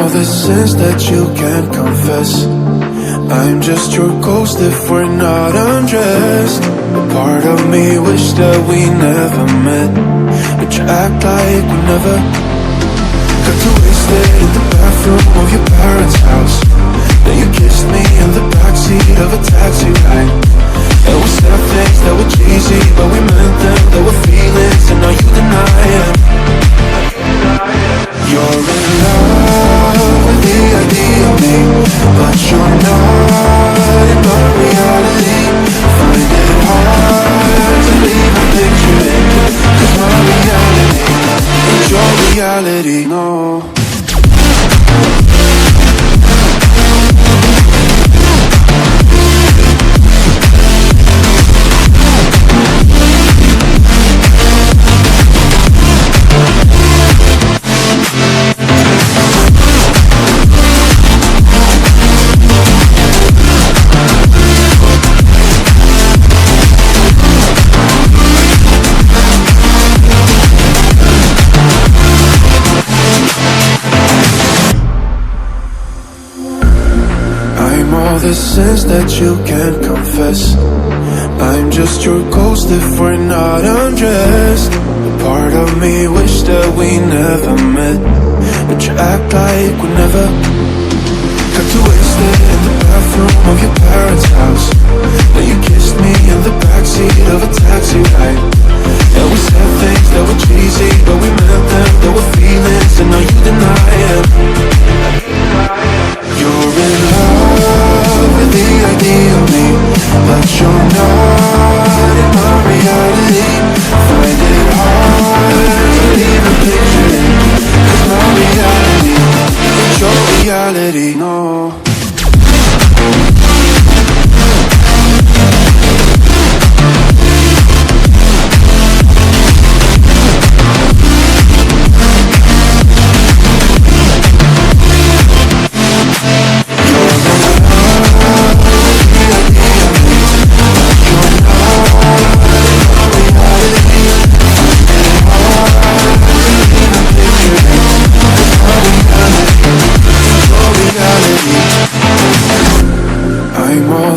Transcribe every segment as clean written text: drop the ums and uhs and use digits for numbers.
all the sins that you can't confess. I'm just your ghost if we're not undressed. A part of me wish that we never met, but you act like we never. Got too wasted in the bathroom of your parents' house. Then you kissed me in the backseat of a taxi ride. And we said things that were cheesy, but we meant them. There were feelings and now you deny it. You're in love with the idea of me, but you're not in my reality. Find it hard to leave a picture in, 'cause my reality ain't your reality, no. The sins that you can't confess. I'm just your ghost if we're not undressed. A part of me wish that we never met, but you act like we never. Got too wasted in the bathroom of your parents' house. Then you kissed me in the backseat of a taxi ride. And we said things that were cheesy, but we meant them. There were feelings and now you deny it. You're in love with the idea of me, but you're not in my reality. Find it hard to leave a picture in, 'cause my reality ain't your reality, no.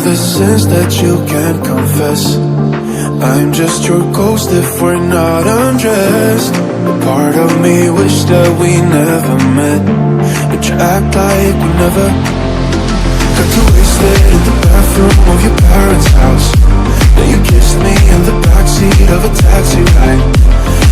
The sins that you can't confess. I'm just your ghost if we're not undressed. A part of me wish that we never met, but you act like we never. Got too wasted in the bathroom of your parents' house. Then you kissed me in the backseat of a taxi ride.